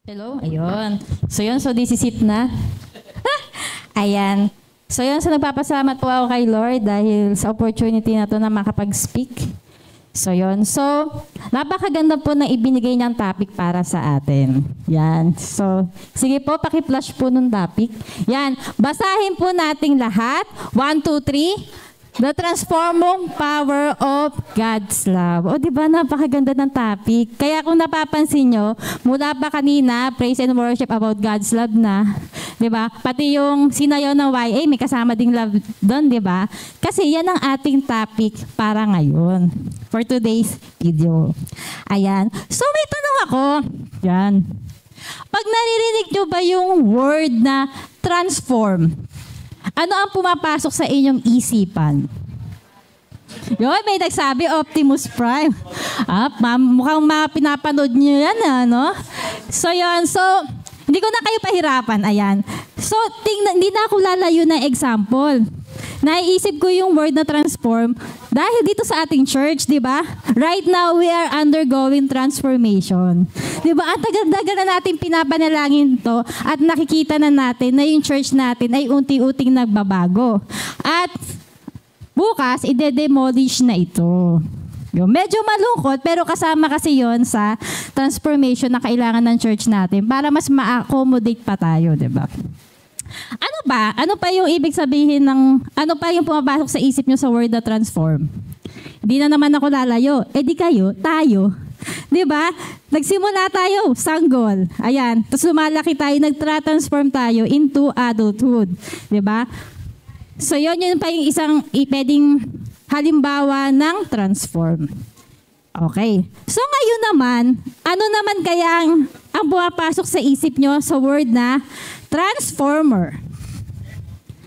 Hello? Ayun. So this is it na. Ayan. So nagpapasalamat po ako kay Lord dahil sa opportunity na to na makapag-speak. So napakaganda po na ibinigay niyang topic para sa atin. Yan. So, sige po, paki-flash po nung topic. Yan. Basahin po nating lahat. 1, 2, 3. The transforming power of God's love. O, di ba, napakaganda ng topic. Kaya kung napapansin nyo, mula pa kanina, praise and worship about God's love na. Di ba? Pati yung sinayaw ng YA, may kasama ding love doon, di ba? Kasi yan ang ating topic para ngayon. For today's video. Ayan. So, may tanong ako. Yan. Pag naririnig nyo ba yung word na transform, ano ang pumapasok sa inyong isipan? Yun, may nagsabi, Optimus Prime. Mukhang pinapanood nyo yan, ano? So, hindi ko na kayo pahirapan. Ayan. So, hindi na ako lalayo ng example. Naiisip ko yung word na transform dahil dito sa ating church, di ba? Right now, we are undergoing transformation. Di ba? Ang tagal-tagal na natin pinapanalangin to at nakikita na natin na yung church natin ay unti-unting nagbabago. At bukas, ide-demolish na ito. Medyo malungkot, pero kasama kasi yon sa transformation na kailangan ng church natin para mas ma-accommodate pa tayo, di ba? Ano ba? Ano pa yung ibig sabihin ng, ano pa yung pumapasok sa isip nyo sa word na transform? Hindi na naman ako lalayo. Eh di kayo, tayo. Di ba? Nagsimula tayo, sanggol. Ayan. Tapos lumalaki tayo, nagtra-transform tayo into adulthood. Di ba? So yun pa yung isang pwedeng halimbawa ng transform. Okay. So ngayon naman, ano naman kaya ang pumapasok sa isip nyo sa word na transformer?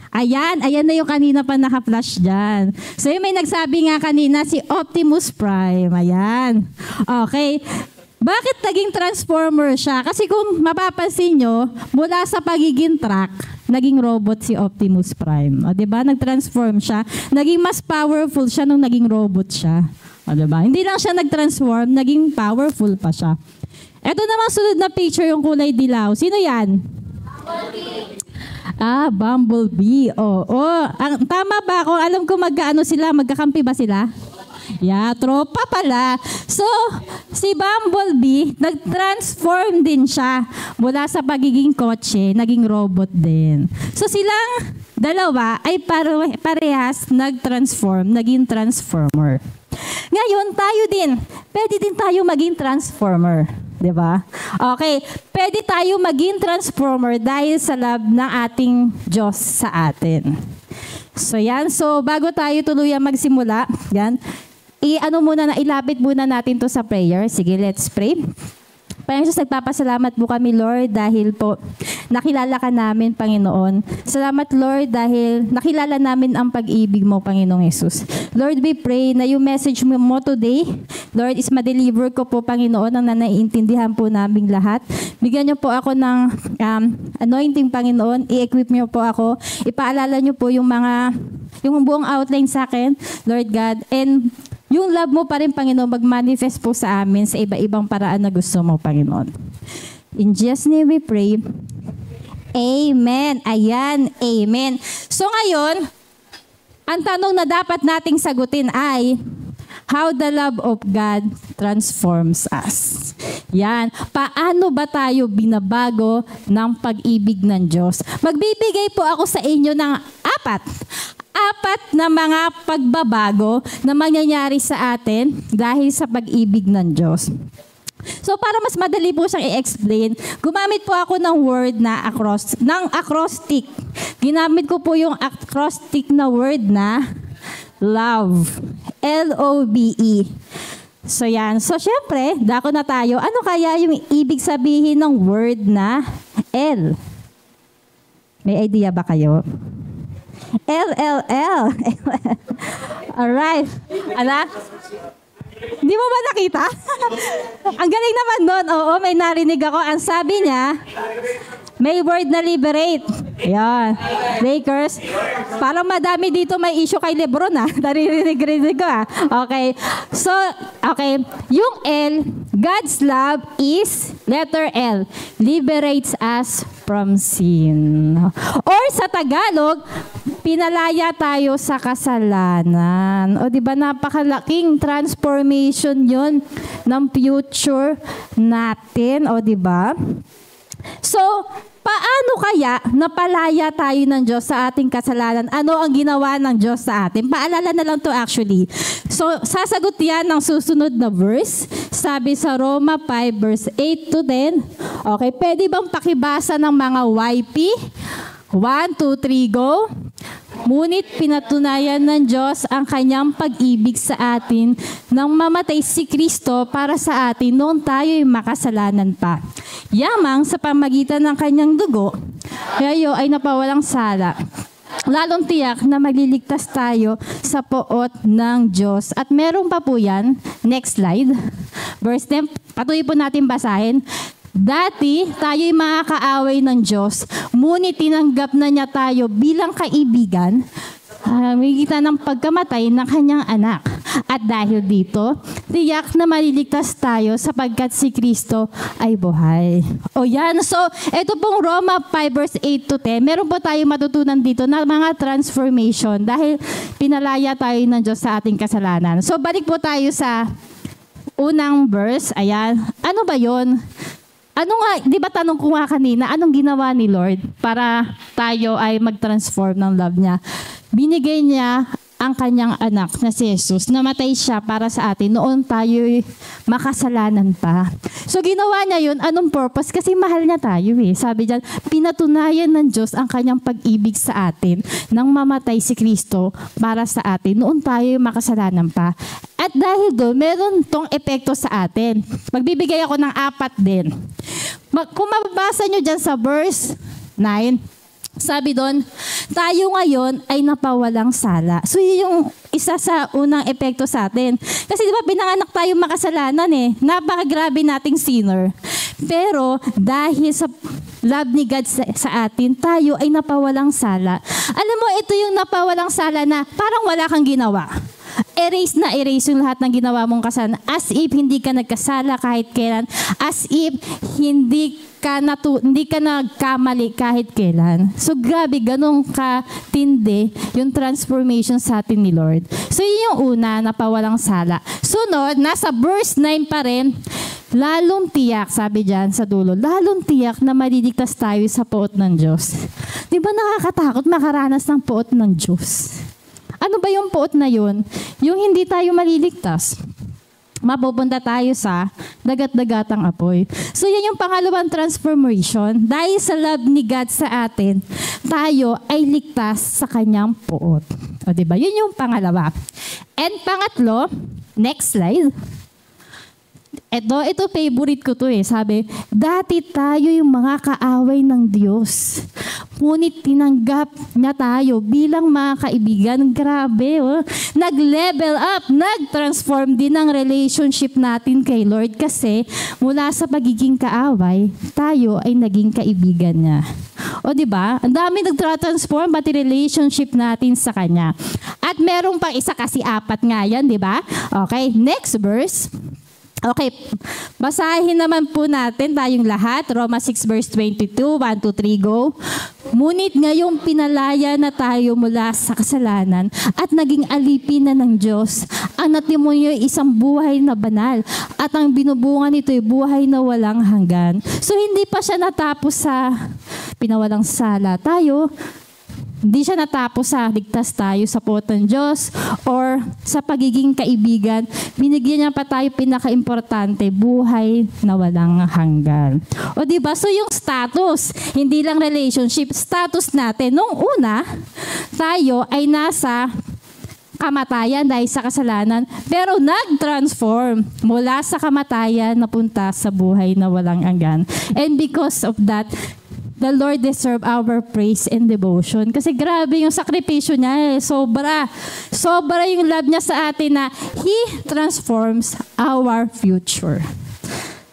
Ayan na yung kanina pa naka-flash dyan. So yung may nagsabi nga kanina, si Optimus Prime. Ayan. Okay. Bakit naging transformer siya? Kasi kung mapapansin nyo, mula sa pagiging truck, naging robot si Optimus Prime. O, diba? Nag-transform siya. Naging mas powerful siya nung naging robot siya. O, diba? Hindi lang siya nag-transform, naging powerful pa siya. Ito namang sunod na picture, yung kulay dilaw. Sino yan? Bumblebee. Oo. Tama ba ako? Alam ko magkaano sila? Magkakampi ba sila? Yeah, tropa pala. So, si Bumblebee, nag-transform din siya mula sa pagiging kotse, naging robot din. So, silang dalawa ay parehas nag-transform, naging transformer. Ngayon, tayo din. Pwede din tayo maging transformer. Diba? Okay. Pwede tayo maging transformer dahil sa love ng ating Diyos sa atin. So, yan. So, bago tayo tuluyang magsimula, yan. Ilapit muna natin to sa prayer. Sige, let's pray. Panginoon Jesus, nagpapasalamat po kami, Lord, dahil po nakilala ka namin, Panginoon. Salamat, Lord, dahil nakilala namin ang pag-ibig mo, Panginoong Jesus. Lord, we pray na yung message mo today, Lord, is ma-deliver ko po, Panginoon, ang naiintindihan po naming lahat. Bigyan niyo po ako ng anointing, Panginoon. I-equip niyo po ako. Ipaalala niyo po yung buong outline sa akin, Lord God. And yung love mo pa rin, Panginoon, mag-manifest po sa amin sa iba-ibang paraan na gusto mo, Panginoon. In Jesus' name we pray. Amen. Ayan. Amen. So ngayon, ang tanong na dapat nating sagutin ay, how the love of God transforms us. Yan. Paano ba tayo binabago ng pag-ibig ng Diyos? Magbibigay po ako sa inyo ng apat na mga pagbabago na mangyayari sa atin dahil sa pag-ibig ng Diyos. So para mas madali po siyang i-explain, gumamit po ako ng word na acrostic. Ginamit ko po yung acrostic na word na love. L-O-V-E. So yan. So syempre, dako na tayo. Ano kaya yung ibig sabihin ng word na L? May idea ba kayo? L-L-L. Alright. Ala? Di mo ba nakita? Ang galing naman nun. Oo, may narinig ako. Ang sabi niya, may word na liberate. Yan. Lakers. Parang madami dito may issue kay Lebron Naririnig ko Okay. So, okay. Yung L, God's love is, letter L, liberates us from sin. Or sa Tagalog, pinalaya tayo sa kasalanan. O di ba napakalaking transformation 'yon ng future natin, o di ba? So, paano kaya napalaya tayo ng Diyos sa ating kasalanan? Ano ang ginawa ng Diyos sa atin? Paalala na lang to actually. So, sasagot yan ng susunod na verse. Sabi sa Roma 5 verse 8 to 10. Okay, pwede bang pakibasa ng mga YP? 1, 2, 3, go. Ngunit pinatunayan ng Diyos ang kanyang pag-ibig sa atin nang mamatay si Kristo para sa atin noong tayo'y makasalanan pa. Yamang sa pamagitan ng kanyang dugo, kayo ay napawalang sala. Lalong tiyak na magliligtas tayo sa poot ng Diyos. At meron pa po yan, next slide. Verse 10, patuloy po natin basahin. Dati, tayo'y mga kaaway ng Diyos, ngunit tinanggap na niya tayo bilang kaibigan, makikita ng pagkamatay ng kanyang anak. At dahil dito, tiyak na maliligtas tayo sapagkat si Kristo ay buhay. O yan, so ito pong Roma 5 verse 8 to 10, meron po tayong matutunan dito na mga transformation dahil pinalaya tayo ng Diyos sa ating kasalanan. So balik po tayo sa unang verse, ayan. Ano ba yon? Ano nga, di ba tanong ko nga kanina, anong ginawa ni Lord para tayo ay mag-transform ng love niya? Binigay niya ang kanyang anak na si Jesus. Namatay siya para sa atin noon tayo makasalanan pa. So ginawa niya yun, anong purpose? Kasi mahal niya tayo Sabi diyan, pinatunayan ng Diyos ang kanyang pag-ibig sa atin nang mamatay si Kristo para sa atin noon tayo makasalanan pa. At dahil doon, meron tong epekto sa atin. Magbibigay ako ng 4 din. Kung mababasa nyo dyan sa verse 9, sabi doon, tayo ngayon ay napawalang sala. So yun yung isa sa unang epekto sa atin. Kasi di ba pinanganak tayo makasalanan Napakagrabe nating sinner. Pero dahil sa love ni God sa atin, tayo ay napawalang sala. Alam mo, ito yung napawalang sala na parang wala kang ginawa. Erase yung lahat ng ginawa mong kasalanan. As if hindi ka nagkasala kahit kailan. As if hindi ka nagkamali kahit kailan. So grabe, ganun katindi yung transformation sa atin ni Lord. So yun yung una, napawalang sala. Sunod, nasa verse 9 pa rin, lalong tiyak, sabi dyan sa dulo, lalong tiyak na maliligtas tayo sa poot ng Diyos. Di ba nakakatakot makaranas ng poot ng Diyos? Ano ba yung poot na yun? Yung hindi tayo maliligtas. Mapupunta tayo sa dagat-dagatang apoy. So yan yung pangalawang transformation. Dahil sa love ni God sa atin, tayo ay ligtas sa kanyang poot. O diba? Yun yung pangalawa. And pangatlo, next slide. Ito favorite ko to Sabi, dati tayo yung mga kaaway ng Diyos. Ngunit tinanggap niya tayo bilang mga kaibigan. Grabe, Nag-level up, nag-transform din ang relationship natin kay Lord kasi mula sa pagiging kaaway, tayo ay naging kaibigan niya. O diba? Ang dami nag-transform pati relationship natin sa Kanya. At meron pang isa kasi 4 nga yan, diba? Okay, next verse. Okay, basahin naman po natin tayong lahat. Roma 6 verse 22, 1, 2, 3, go. Ngunit ngayong pinalaya na tayo mula sa kasalanan at naging alipin na ng Diyos, ang natimonyo ay isang buhay na banal at ang binubungan nito ay buhay na walang hanggan. So hindi pa siya natapos sa pinawalang sala tayo. Hindi siya natapos sa ligtas tayo sa poot ng Diyos or sa pagiging kaibigan. Binigyan niya pa tayo pinaka-importante, buhay na walang hanggan. O diba? So yung status, hindi lang relationship, status natin. Nung una, tayo ay nasa kamatayan dahil sa kasalanan, pero nag-transform mula sa kamatayan napunta sa buhay na walang hanggan. And because of that, the Lord deserve our praise and devotion. Kasi grabe yung sakripisyo niya eh. Sobra. Sobra yung love niya sa atin na He transforms our future.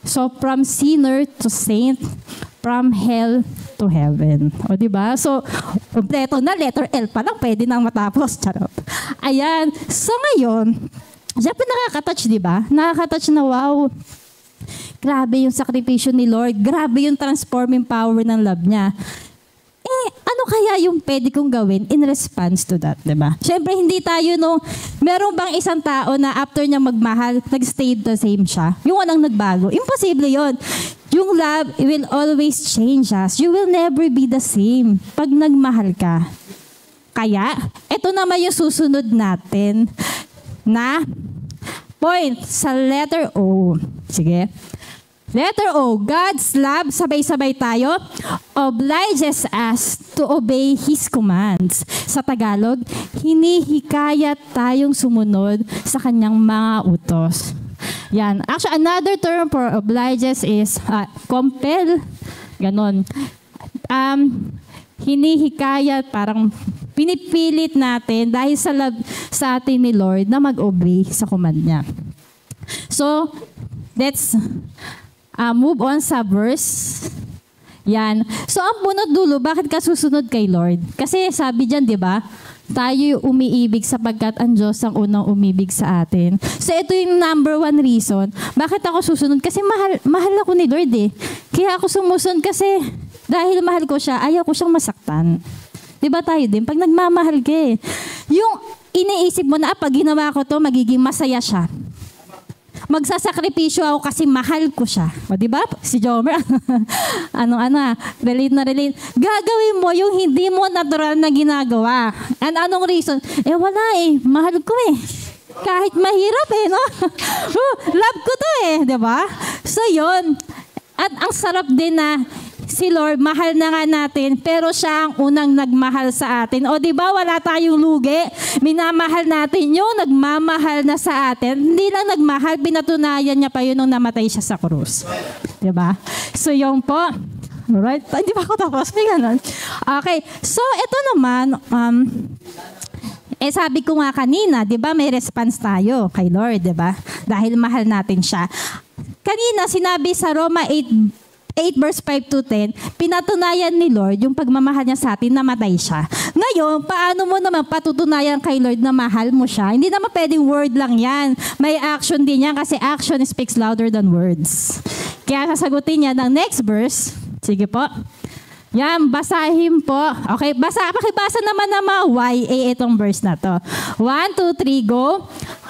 So, from sinner to saint, from hell to heaven. O, diba? So, kompleto na, letter L pa lang, pwede nang matapos. Charot. Ayan. So, ngayon, siyempre nakaka-touch, diba? Nakaka-touch na, wow, grabe yung sakripisyo ni Lord. Grabe yung transforming power ng love niya. Ano kaya yung pwede kong gawin in response to that, diba? Siyempre, hindi tayo meron bang isang tao na after niya magmahal, nag-stay the same siya? Yung walang nagbago. Imposible yon. Yung love will always change us. You will never be the same pag nagmahal ka. Kaya, ito naman yung susunod natin na point sa letter O. Sige. Letter O, God's love, sabay-sabay tayo, obliges us to obey His commands. Sa Tagalog, hinihikayat tayong sumunod sa kanyang mga utos. Yan. Actually, another term for obliges is compel. Ganon. Hinihikayat, parang pinipilit natin dahil sa love sa atin ni Lord na mag-obey sa command niya. So, let's move on sa verse. Yan. So, ang punot dulo, bakit ka susunod kay Lord? Kasi sabi dyan, di ba? Tayo umiibig sapagkat ang Diyos ang unang umibig sa atin. So, ito yung number one reason. Bakit ako susunod? Kasi mahal ako ni Lord eh. Kaya ako sumusunod kasi dahil mahal ko siya, ayaw ko siyang masaktan. Di ba tayo din? Pag nagmamahal ka eh. Yung iniisip mo na, pag ginawa ko to, magiging masaya siya. Magsasakripisyo ako kasi mahal ko siya. O, diba? Si Jomer, relate na relate. Gagawin mo yung hindi mo natural na ginagawa. And anong reason? Wala eh. Mahal ko eh. Kahit mahirap eh, no? Love ko to eh. Diba? So, yun. At ang sarap din na si Lord, mahal na nga natin, pero siya ang unang nagmahal sa atin. O diba, wala tayong lugi. Minamahal natin yung nagmamahal na sa atin. Hindi lang nagmahal, pinatunayan niya pa yun nung namatay siya sa krus. Diba? So yung po, alright? Hindi pa ako tapos, may ganun. Okay, so ito naman, sabi ko nga kanina, diba, may response tayo kay Lord, diba? Dahil mahal natin siya. Kanina, sinabi sa Roma 8 verse 5 to 10, pinatunayan ni Lord yung pagmamahal niya sa atin, namatay siya. Ngayon, paano mo naman patutunayan kay Lord na mahal mo siya? Hindi naman pwedeng word lang yan. May action din yan kasi action speaks louder than words. Kaya sasagutin niya ng next verse. Sige po. Yan, basahin po. Okay, pakibasa naman ng mga YA itong verse na to. 1, 2, 3, go.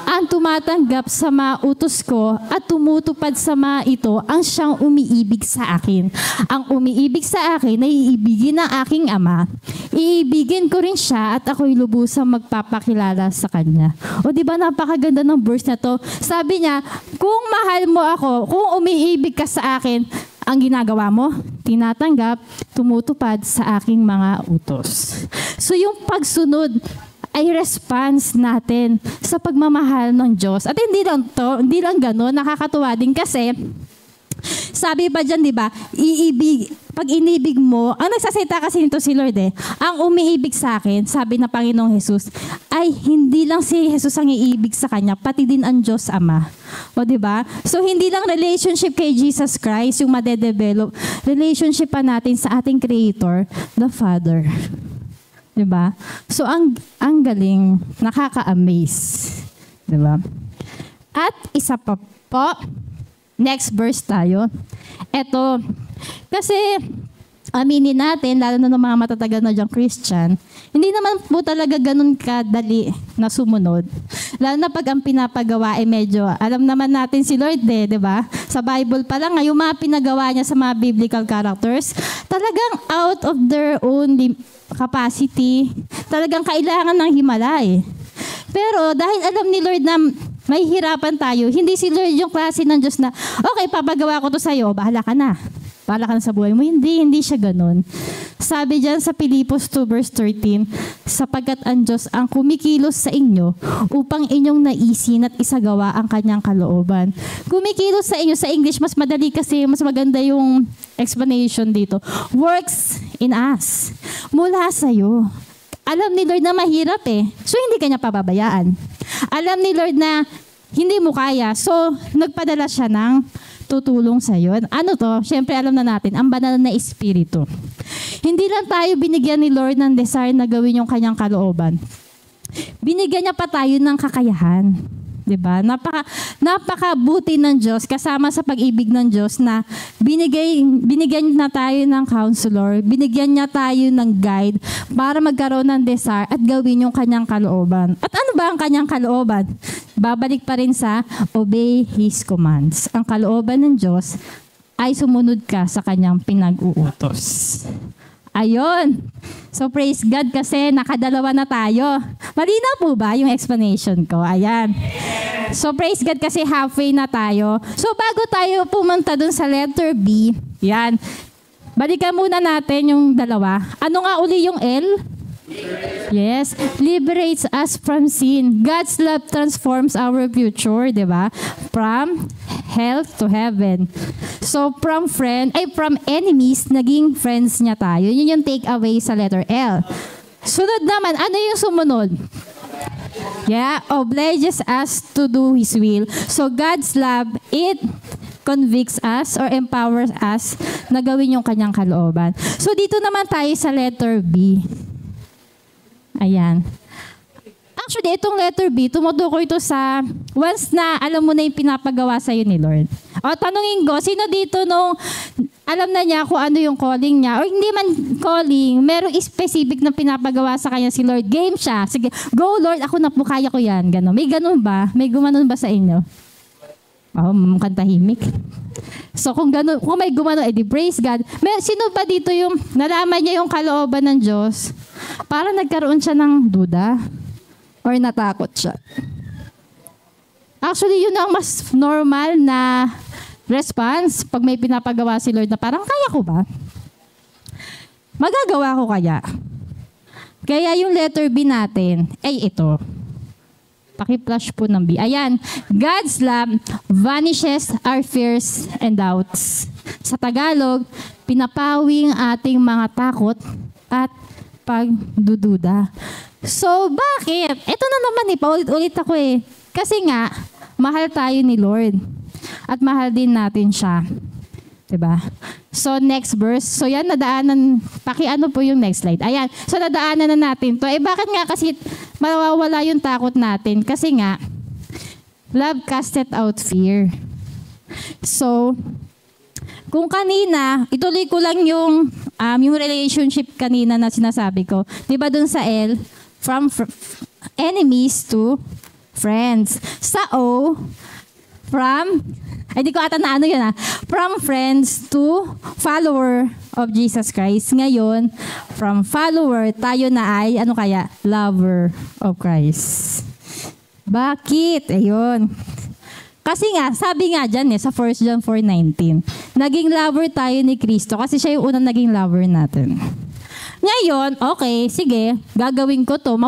Ang tumatanggap sa mga utos ko at tumutupad sa mga ito ang siyang umiibig sa akin. Ang umiibig sa akin ay iibigin ng aking Ama. Iibigin ko rin siya at ako'y lubusang magpapakilala sa kanya. O diba napakaganda ng verse na to? Sabi niya, kung mahal mo ako, kung umiibig ka sa akin, ang ginagawa mo, tinatanggap, tumutupad sa aking mga utos. So yung pagsunod ay response natin sa pagmamahal ng Diyos. At hindi lang gano'n, nakakatuwa din kasi, sabi pa dyan, di ba, pag inibig mo, ang nagsasalita kasi nito si Lord ang umiibig sa akin, sabi na Panginoong Jesus, ay hindi lang si Jesus ang iibig sa kanya, pati din ang Diyos Ama. O diba? So hindi lang relationship kay Jesus Christ yung madedevelop, relationship pa natin sa ating Creator, the Father. Diba? So ang galing, nakaka-amaze. Diba? At isa pa po, next verse tayo. Ito, kasi aminin natin, lalo na ng mga matatagal na diyang Christian, hindi naman po talaga ganun kadali na sumunod. Lalo na pag ang pinapagawa ay medyo, alam naman natin si Lord di ba? Sa Bible pa lang, yung mga pinagawa niya sa mga biblical characters, talagang out of their own capacity, talagang kailangan ng himala Pero dahil alam ni Lord na may hirapan tayo, hindi si Lord yung klase ng Diyos na, okay, papagawa ko to sa'yo, bahala ka na. Bahala ka na sa buhay mo. Hindi siya ganun. Sabi dyan sa Pilipos 2 verse 13, sapagkat ang Diyos ang kumikilos sa inyo upang inyong naisin at isagawa ang kanyang kalooban. Kumikilos sa inyo, sa English, mas madali kasi, mas maganda yung explanation dito. Works in us. Mula sa'yo. Alam ni Lord na mahirap So, hindi kanya pababayaan. Alam ni Lord na hindi mo kaya. So, nagpadala siya ng tutulong sa'yo. Ano to? Siyempre, alam na natin, ang banal na espiritu. Hindi lang tayo binigyan ni Lord ng desire na gawin yung kanyang kalooban. Binigyan niya pa tayo ng kakayahan. Diba? Napakabuti ng Diyos kasama sa pag-ibig ng Diyos na binigyan na tayo ng counselor, binigyan niya tayo ng guide para magkaroon ng desire at gawin yung kanyang kalooban. At ano ba ang kanyang kalooban? Babalik pa rin sa obey His commands. Ang kalooban ng Diyos ay sumunod ka sa kanyang pinag-uutos. Ayun. So praise God kasi nakadalawa na tayo. Malinaw po ba yung explanation ko? Ayan. So praise God kasi halfway na tayo. So bago tayo pumunta dun sa letter B, yan. Balikan muna natin yung dalawa. Ano nga uli yung L? Yes, liberates us from sin. God's love transforms our future, di ba? From hell to heaven. So, from enemies, naging friends niya tayo. Yun yung take away sa letter L. Sunod naman, ano yung sumunod? Yeah, obliges us to do His will. So, God's love, it convicts us or empowers us na gawin yung kanyang kalooban. So, dito naman tayo sa letter B. Ayan. Actually, itong letter B, tumutukoy ito sa once na alam mo na yung pinapagawa sa'yo ni Lord. O, tanungin ko, sino dito nung alam na niya kung ano yung calling niya? O hindi man calling, merong specific na pinapagawa sa kanya si Lord. Game siya. Sige, go Lord, ako na po, kaya ko yan. Ganon. May ganun ba? May gumanon ba sa inyo? Oh, mukhang tahimik. So kung ganun, kung may gumano, edi praise God. Sino ba dito yung nalaman niya yung kalooban ng Diyos? Para nagkaroon siya ng duda or natakot siya. Actually, yun ang mas normal na response pag may pinapagawa si Lord na parang kaya ko ba? Magagawa ko kaya? Kaya yung letter B natin, ay ito. Paki-flash po ng B. Ayan. God's love vanishes our fears and doubts. Sa Tagalog, pinapawing ating mga takot at pagdududa. So, bakit? Ito na naman paulit-ulit ako Kasi nga, mahal tayo ni Lord. At mahal din natin siya. Diba? So, next verse. So, yan, nadaanan. Pakiano po yung next slide. Ayan. So, nadaanan na natin to. Bakit nga kasi mawawala yung takot natin? Kasi nga, love casteth out fear. So, kung kanina, ituloy ko lang yung relationship kanina na sinasabi ko. Diba dun sa L, from enemies to friends. Sa O, hindi ko ata na ano yun from friends to follower of Jesus Christ. Ngayon, from follower, tayo na ay, ano kaya? Lover of Christ. Bakit? Ayun. Kasi nga, sabi nga dyan sa 1 John 4:19, naging lover tayo ni Kristo kasi siya yung unang naging lover natin. Ngayon, okay, sige, gagawin ko to.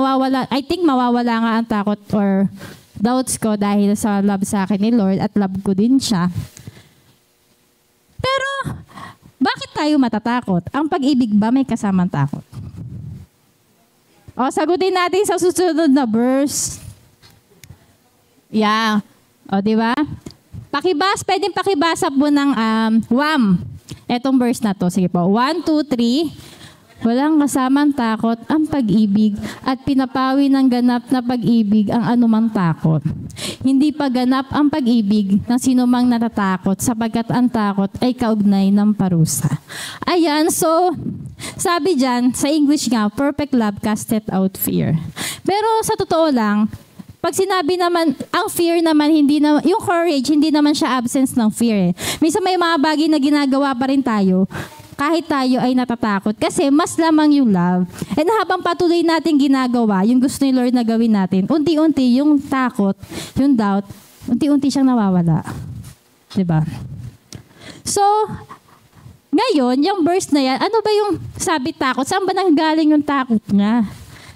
I think mawawala nga ang takot or doubts ko dahil sa love sa akin ni Lord at love ko din siya. Pero, bakit tayo matatakot? Ang pag-ibig ba may kasamang takot? O, sagutin natin sa susunod na verse. Yeah. O, di ba? Pwedeng pakibasa po ng WAM. Etong verse na to. Sige po. 1, 2, 3. Walang kasamang takot ang pag-ibig at pinapawi ng ganap na pag-ibig ang anumang takot. Hindi pa ganap ang pag-ibig ng sinumang natatakot sapagkat ang takot ay kaugnay ng parusa. Ayan, so sabi dyan, sa English nga, perfect love casteth out fear. Pero sa totoo lang, pag sinabi naman, ang fear naman, yung courage, hindi naman siya absence ng fear. Minsan may mga bagay na ginagawa pa rin tayo, kahit tayo ay natatakot. Kasi mas lamang yung love. And habang patuloy natin ginagawa, yung gusto ni Lord na gawin natin, unti-unti yung takot, yung doubt, unti-unti siyang nawawala. Diba? So, Ngayon, yung verse na yan, ano ba yung sabi takot? Saan ba nanggaling yung takot niya?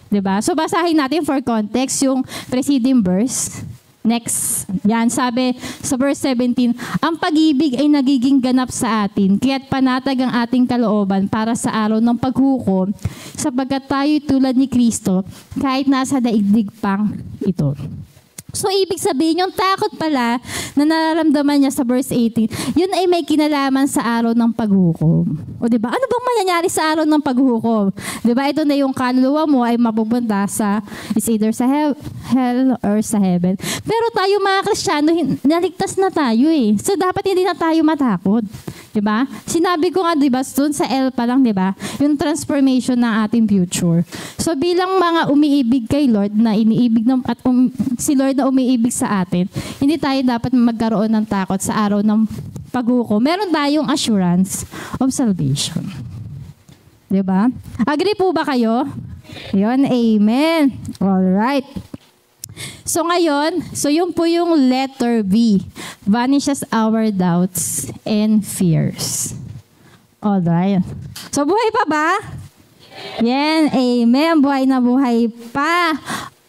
Diba? So, basahin natin for context yung preceding verse. Next. Yan, sabi sa verse 17, ang pag-ibig ay nagiging ganap sa atin, kaya't panatag ang ating kalooban para sa araw ng paghukom, sapagkat tayo tulad ni Kristo, kahit nasa daigdig pang ito. So, ibig sabihin, yung takot pala na nararamdaman niya sa verse 18, yun ay may kinalaman sa araw ng paghukom. O diba? Ano bang mangyayari sa araw ng paghukom? Diba? Ito na yung kaluluwa mo ay mapupunta sa, is either sa hell or sa heaven. Pero tayo mga Kristiyano, naligtas na tayo eh. So, dapat hindi na tayo matakot. Diba? Sinabi ko nga, diba, dun sa L pa lang, diba? Yung transformation ng ating future. So, bilang mga umiibig kay Lord, na iniibig ng, at si Lord na umiibig sa atin, hindi tayo dapat magkaroon ng takot sa araw ng paghukom. Meron tayong assurance of salvation. Diba? Agree po ba kayo? Yun, amen. Alright. So ngayon, so yun po yung letter V. Vanishes our doubts and fears. Alright. So buhay pa ba? Yan, amen. Buhay na buhay pa.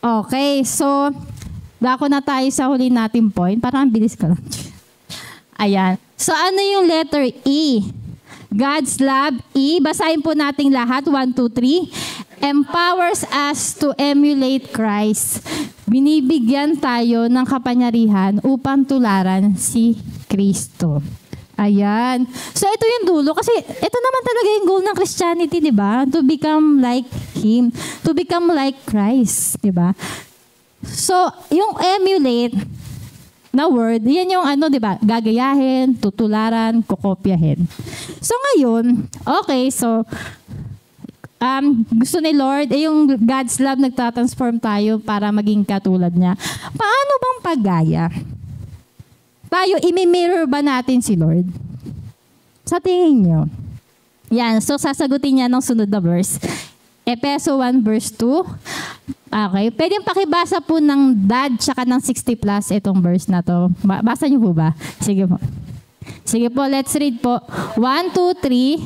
Okay, so dako na tayo sa huli nating point. Parang bilis ko lang. Ayan. So ano yung letter E? God's love, E. Basahin po natin lahat. 1, 2, 3. Empowers us to emulate Christ. Binibigyan tayo ng kapangyarihan upang tularan si Kristo. Ayan. So, ito yung dulo. Kasi ito naman talaga yung goal ng Christianity, di ba? To become like Him. To become like Christ, di ba? So, yung emulate na word, yan yung ano, di ba? Gagayahin, tutularan, kukopyahin. So, ngayon, okay, so, gusto ni Lord, yung God's love nagtatransform tayo para maging katulad niya. Paano bang paggaya? Tayo, imi-mirror ba natin si Lord? Sa tingin nyo? Yan, so sasagutin niya ng sunod na verse. Efeso 1 verse 2. Okay, pwede pakibasa po ng dad tsaka ng 60 plus itong verse na to. Basa niyo po ba? Sige po. Sige po, let's read po. 1, 2, 3.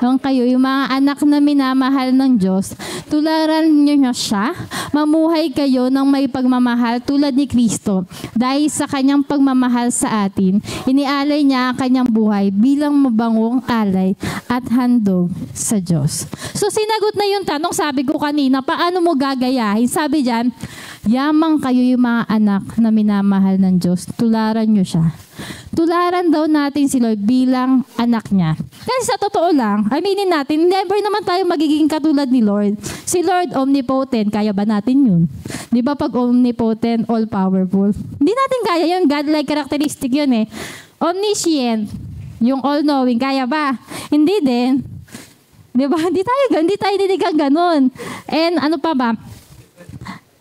Nung kayo, yung mga anak na minamahal ng Diyos, tularan niyo siya, mamuhay kayo ng may pagmamahal tulad ni Kristo. Dahil sa kanyang pagmamahal sa atin, inialay niya ang kanyang buhay bilang mabangong alay at handog sa Diyos. So sinagot na yung tanong, sabi ko kanina, paano mo gagayahin? Sabi diyan, yamang kayo yung mga anak na minamahal ng Diyos, tularan niyo siya. Tularan daw natin si Lord bilang anak niya. Kasi sa totoo lang, aminin natin, never naman tayo magiging katulad ni Lord. Si Lord, omnipotent, kaya ba natin yun? Di ba pag omnipotent, all-powerful? Hindi natin kaya yun, God-like characteristic yun eh. Omniscient, yung all-knowing, kaya ba? Hindi din. Di ba? Hindi tayo dinigang ganun. And ano pa ba?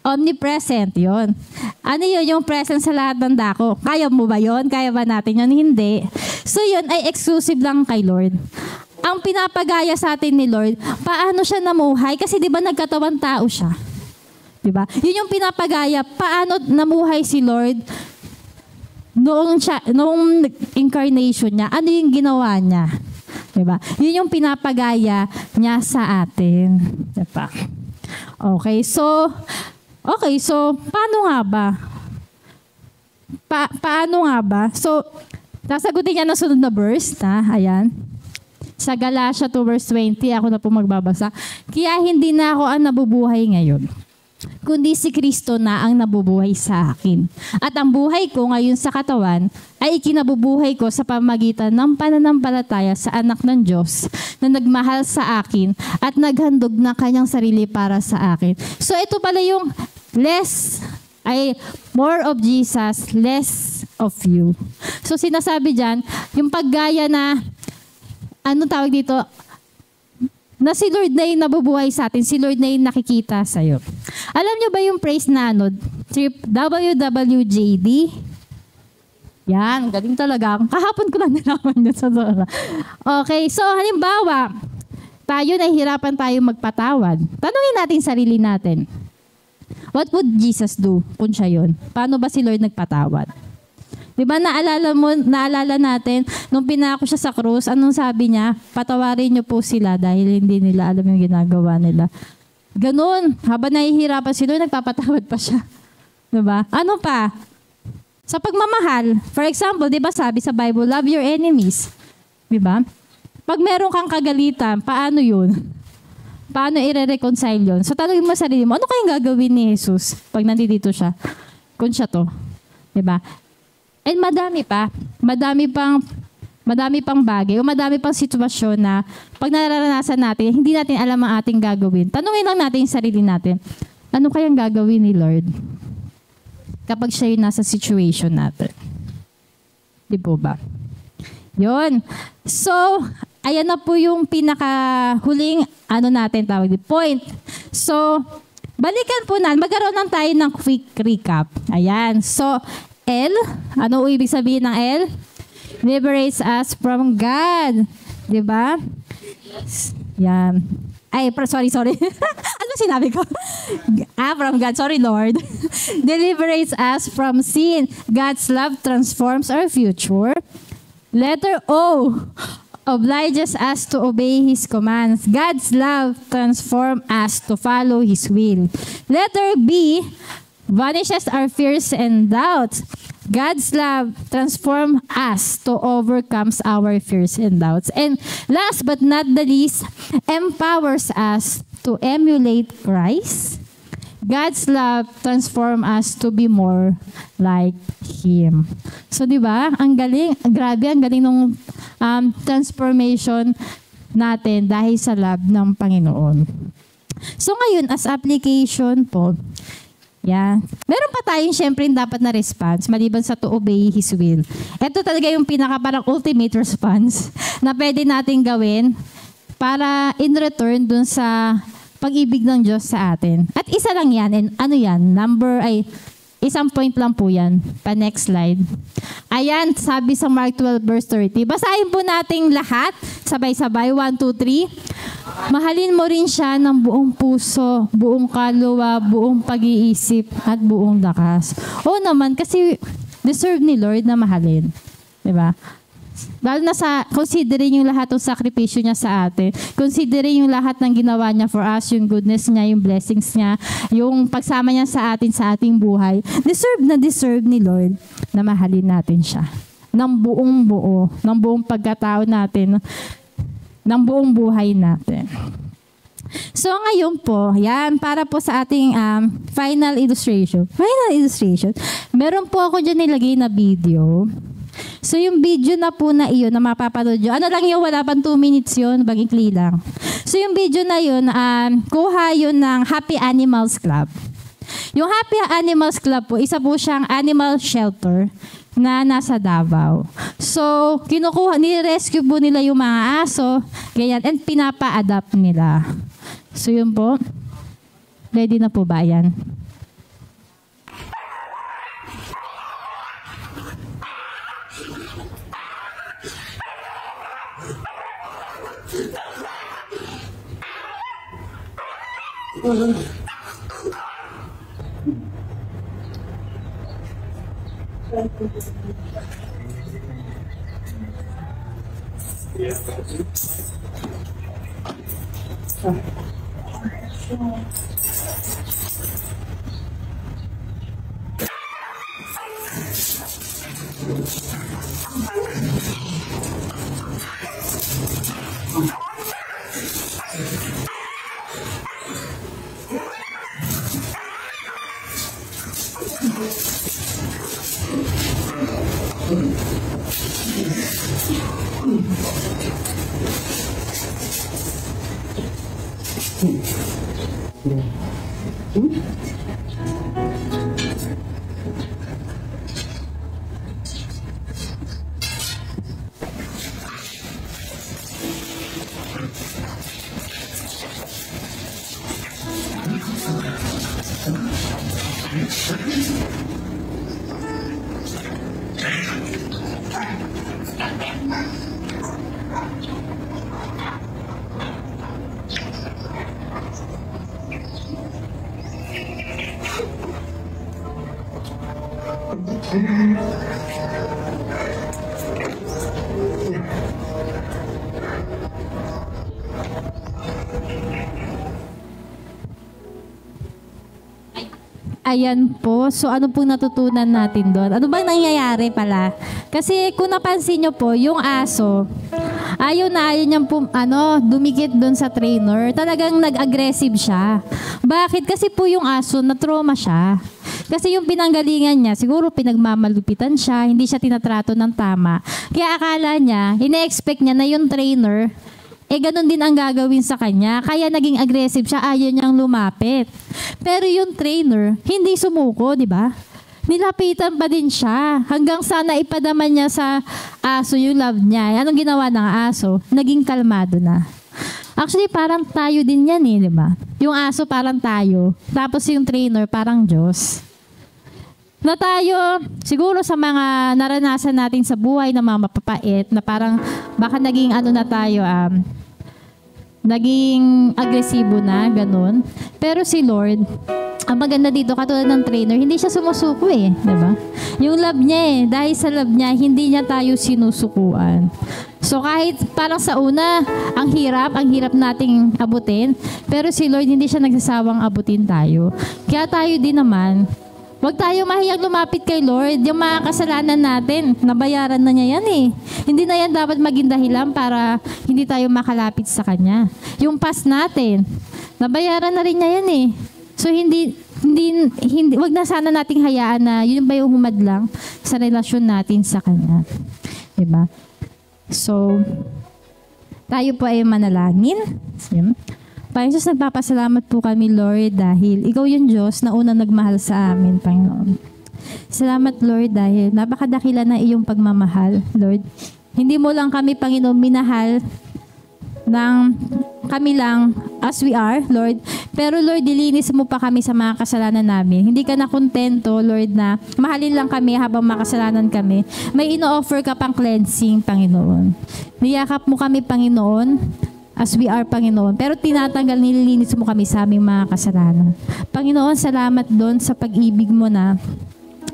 Omnipresent, yon. Ano yun? Yung present sa lahat ng dako. Kaya mo ba yon? Kaya ba natin yun? Hindi. So yun ay exclusive lang kay Lord. Ang pinapagaya sa atin ni Lord, paano siya namuhay? Kasi di ba nagkatawan tao siya? Di ba? Yun yung pinapagaya. Paano namuhay si Lord noong incarnation niya? Ano yung ginawa niya? Di ba? Yun yung pinapagaya niya sa atin. Di ba? Okay, so, paano nga ba? Paano nga ba? So, sasagutin niya na sunod na verse, ayan. Sa Galatia 2 verse 20, ako na po magbabasa. Kaya hindi na ako ang nabubuhay ngayon, kundi si Kristo na ang nabubuhay sa akin. At ang buhay ko ngayon sa katawan ay ikinabubuhay ko sa pamagitan ng pananampalataya sa anak ng Diyos na nagmahal sa akin at naghandog na kanyang sarili para sa akin. So ito pala yung more of Jesus, less of you. So sinasabi dyan, yung paggaya na, anong tawag dito? Na si Lord na yung nabubuhay sa atin, si Lord na yung nakikita sa'yo. Alam nyo ba yung praise na WWJD? Yan, galing talaga. Kahapon ko lang nalaman yun sa Dora. Okay, so halimbawa, tayo nahihirapan tayo magpatawad. Tanungin natin sarili natin. What would Jesus do kung siya yun? Paano ba si Lord nagpatawad? Di ba naalala natin, nung pinako siya sa krus, anong sabi niya? Patawarin niyo po sila dahil hindi nila alam yung ginagawa nila. Ganun, habang nahihirapan sila, nagpapatawad pa siya. Di ba? Ano pa? Sa pagmamahal, for example, di ba sabi sa Bible, love your enemies. Di ba? Pag meron kang kagalitan, paano yun? Paano i-reconcile yun? So tanongin mo sarili mo, ano kayang gagawin ni Jesus pag nandito siya? Kung siya to. Diba? And madami pang bagay o madami pang sitwasyon na pag nararanasan natin, hindi natin alam ang ating gagawin. Tanungin lang natin yung sarili natin, ano kayang gagawin ni Lord kapag siya yung nasa situation natin? Di po ba? Yun. So, ayan na po yung pinakahuling point. So, balikan po na, magkaroon lang tayo ng quick recap. Ayan. So, L, ano ibig sabihin ng L? Liberates us from God. Diba? Yan. Ay, sorry. Ano sinabi ko? From God. Sorry, Lord. Deliberates us from sin. God's love transforms our future. Letter O, obliges us to obey His commands. God's love transforms us to follow His will. Letter B, vanishes our fears and doubts. God's love transforms us to overcome our fears and doubts. And last but not the least, empowers us to emulate Christ. God's love transforms us to be more like Him. So, di ba? Ang galing, grabe, ang galing ng transformation natin dahil sa love ng Panginoon. So, ngayon, as application po, meron pa tayong syempre dapat na response maliban sa to obey His will. Ito talaga yung parang ultimate response na pwede natin gawin para in return dun sa pag-ibig ng Diyos sa atin. At isa lang yan, and ano yan, isang point lang po yan. Pa next slide. Ayan, sabi sa Mark 12 verse 30. Basahin po nating lahat, sabay-sabay, 1, 2, 3. Mahalin mo rin siya ng buong puso, buong kaluluwa, buong pag-iisip, at buong lakas. Oo naman, kasi deserve ni Lord na mahalin. Diba? Lalo na considering yung lahat ng sakripisyo niya sa atin. Considering yung lahat ng ginawa niya for us, yung goodness niya, yung blessings niya, yung pagsama niya sa atin sa ating buhay. Deserve ni Lord na mahalin natin siya. Ng buong buo, ng buong pagkatao natin, ng buong buhay natin. So ngayon po, yan, para po sa ating final illustration. Meron po ako dyan nilagay na video. So yung video na po na iyon na mapapanood nyo, ano lang yun, wala pang 2 minutes yun, bagikli lang. So yung video na yun, kuha yun ng Happy Animals Club. Yung Happy Animals Club po, isa po siyang animal shelter na nasa Davao. So ni-rescue po nila yung mga aso, ganyan, and pinapa-adapt nila. So yun po, ready na po ba yan? Ayan po. So, ano pong natutunan natin doon? Ano bang nangyayari pala? Kasi kung napansin nyo po, yung aso, ayaw na ayaw niyang dumikit doon sa trainer. Talagang nag-aggressive siya. Bakit? Kasi po yung aso, na-trauma siya. Kasi yung pinanggalingan niya, siguro pinagmamalupitan siya, hindi siya tinatrato ng tama. Kaya akala niya, ine-expect niya na yung trainer, ganun din ang gagawin sa kanya. Kaya naging aggressive siya, ayaw niyang lumapit. Pero yung trainer, hindi sumuko, di ba? Nilapitan pa din siya. Hanggang sana ipadaman niya sa aso yung love niya. Anong ginawa ng aso? Naging kalmado na. Actually, parang tayo din yan di ba? Yung aso parang tayo. Tapos yung trainer parang Diyos. Na tayo, siguro sa mga naranasan natin sa buhay na mga mapapait, na parang baka naging na tayo, naging agresibo na, ganun. Pero si Lord, ang maganda dito, katulad ng trainer, hindi siya sumusuko diba? Yung love niya dahil sa love niya, hindi niya tayo sinusukuan. So kahit parang sa una, ang hirap nating abutin, pero si Lord hindi siya nagsasawang abutin tayo. Kaya tayo din naman, huwag tayo mahiyang lumapit kay Lord. Yung mga kasalanan natin, nabayaran na niya yan Hindi na yan dapat maging dahilan para hindi tayo makalapit sa Kanya. Yung past natin, nabayaran na rin niya yan So wag na sana nating hayaan na yun ba yung humadlang sa relasyon natin sa Kanya. Diba? So, tayo po ay manalangin. Panginoon Diyos, nagpapasalamat po kami, Lord, dahil Ikaw yung Diyos na unang nagmahal sa amin, Panginoon. Salamat, Lord, dahil napakadakila na iyong pagmamahal, Lord. Hindi mo lang kami, Panginoon, minahal ng kami lang as we are, Lord. Pero, Lord, dilinis mo pa kami sa mga kasalanan namin. Hindi ka na kontento, Lord, na mahalin lang kami habang makasalanan kami. May ino-offer ka pang cleansing, Panginoon. Niyakap mo kami, Panginoon, as we are, Panginoon. Pero tinatanggal, nililinis mo kami sa aming mga kasalanan. Panginoon, salamat doon sa pag-ibig mo na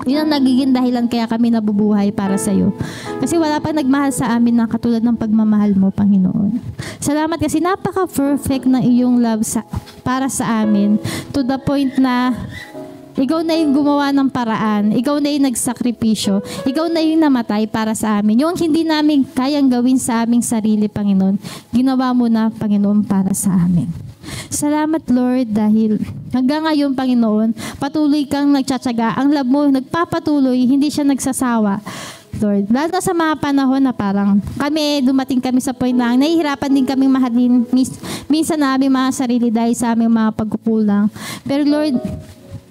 yun ang nagiging dahilan kaya kami nabubuhay para sa iyo. Kasi wala pang nagmahal sa amin na katulad ng pagmamahal mo, Panginoon. Salamat kasi napaka-perfect na iyong love para sa amin to the point na Ikaw na yung gumawa ng paraan. Ikaw na yung nagsakripisyo. Ikaw na yung namatay para sa amin. Yung hindi namin kayang gawin sa aming sarili, Panginoon, ginawa mo na, Panginoon, para sa amin. Salamat, Lord, dahil hanggang ngayon, Panginoon, patuloy kang nagtsatsaga. Ang love mo, nagpapatuloy, hindi siya nagsasawa. Lord, lalo na sa mga panahon na parang dumating kami sa point na nahihirapan din kaming mahalin minsan na aming mga sarili dahil sa aming mga pagkukulang. Pero Lord,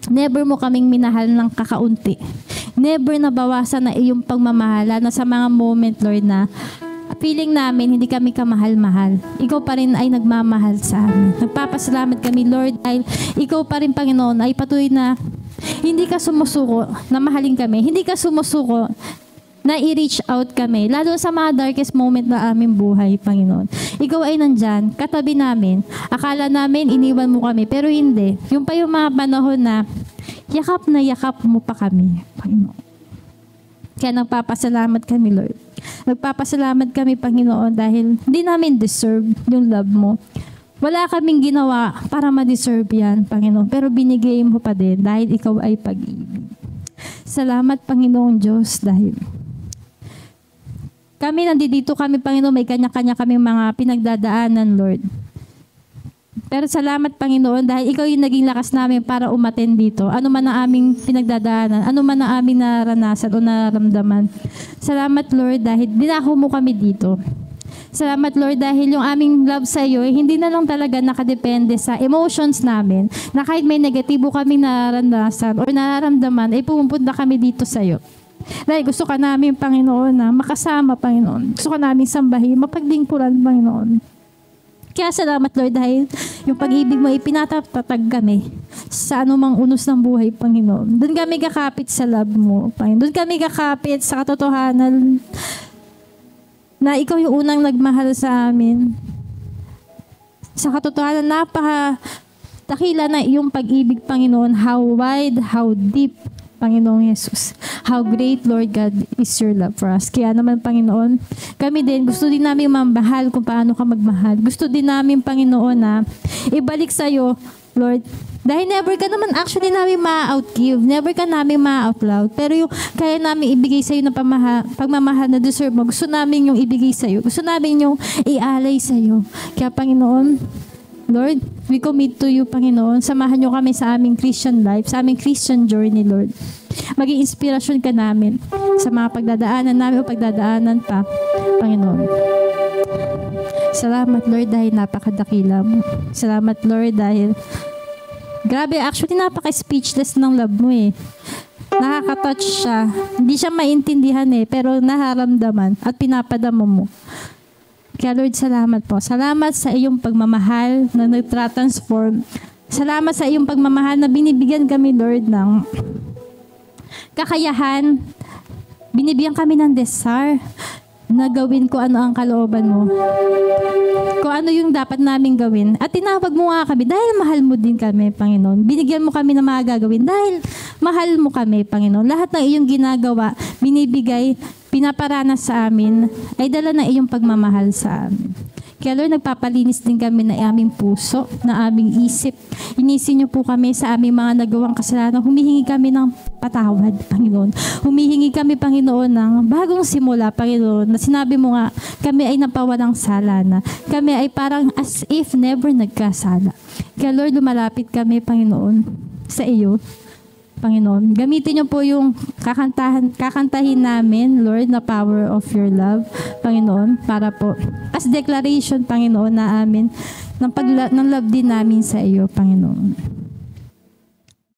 never mo kaming minahal ng kakaunti. Never nabawasan na iyong pagmamahala na sa mga moment, Lord, na feeling namin hindi kami kamahal-mahal. Ikaw pa rin ay nagmamahal sa amin. Nagpapasalamat kami, Lord, dahil ikaw pa rin, Panginoon, ay patuloy na hindi ka sumusuko na mahalin kami. Hindi ka sumusuko na i-reach out kami, lalo sa mga darkest moment na aming buhay, Panginoon. Ikaw ay nandyan, katabi namin. Akala namin, iniwan mo kami, pero hindi. Yung pa yung mga panahon na yakap mo pa kami, Panginoon. Kaya nagpapasalamat kami, Lord. Nagpapasalamat kami, Panginoon, dahil hindi namin deserve yung love mo. Wala kaming ginawa para ma-deserve yan, Panginoon. Pero binigay mo pa din dahil ikaw ay pag-ibig. Salamat, Panginoon Diyos, dahil kami nandito kami, Panginoon, may kanya-kanya kami mga pinagdadaanan, Lord. Pero salamat, Panginoon, dahil ikaw yung naging lakas namin para umaten dito. Ano man ang aming pinagdadaanan, ano man ang aming naranasan o nararamdaman. Salamat, Lord, dahil dinako mo kami dito. Salamat, Lord, dahil yung aming love sa iyo, hindi na lang talaga nakadepende sa emotions namin, na kahit may negatibo kaming naranasan o nararamdaman, ay pumunta kami dito sa iyo. Dahil gusto ka namin, Panginoon, na makasama, Panginoon. Gusto ka namin sambahin, mapaglingkuran, Panginoon. Kaya salamat, Lord, dahil yung pag-ibig mo ipinatatag kami sa anumang unos ng buhay, Panginoon. Doon kami kakapit sa love mo, Panginoon. Doon kami kakapit sa katotohanan na ikaw yung unang nagmahal sa amin. Sa katotohanan, napaka-dakila na iyong pag-ibig, Panginoon. How wide, how deep, Panginoong Jesus. How great, Lord God, is your love for us. Kaya naman, Panginoon, kami din, gusto din namin mamahal kung paano ka magmahal. Gusto din namin, Panginoon, na ibalik sa iyo, Lord, Dahil never ka naman actually namin ma-outgive. Never ka namin ma-outloud. Pero yung kaya namin ibigay sa'yo ng pagmamahal na deserve mo, gusto namin yung ibigay sa'yo. Gusto namin yung ialay sa'yo. Kaya Panginoon, Lord, we commit to you, Panginoon. Samahan niyo kami sa aming Christian life, sa aming Christian journey, Lord. Maging inspirasyon ka namin sa mga pagdadaanan namin o pagdadaanan pa, Panginoon. Salamat, Lord, dahil napakadakila mo. Salamat, Lord, dahil grabe, actually napaka-speechless ng love mo eh. Nakaka-touch siya. Hindi siya maintindihan eh, pero naharamdaman at pinapadama mo. Kaya Lord, salamat po. Salamat sa iyong pagmamahal na nag-transform. Salamat sa iyong pagmamahal na binibigyan kami, Lord, ng kakayahan. Binibigyan kami ng desire na gawin ko ano ang kalooban mo. Kung ano yung dapat naming gawin. At tinawag mo nga kami dahil mahal mo din kami, Panginoon. Binigyan mo kami ng mga gagawin dahil mahal mo kami, Panginoon. Lahat ng iyong ginagawa, binibigay, pinaparanas sa amin, ay dala ng iyong pagmamahal sa amin. Kaya Lord, nagpapalinis din kami ng aming puso, ng aming isip. Inisin niyo po kami sa aming mga nagawang kasalanan. Humihingi kami ng patawad, Panginoon. Humihingi kami, Panginoon, ng bagong simula, Panginoon, na sinabi mo nga, kami ay napawalang sala na. Kami ay parang as if never nagkasala. Kaya Lord, lumalapit kami, Panginoon, sa iyo. Panginoon, gamitin niyo po yung kakantahin namin, Lord, na power of your love, Panginoon, para po, as declaration, Panginoon, na amin, ng love din namin sa iyo, Panginoon.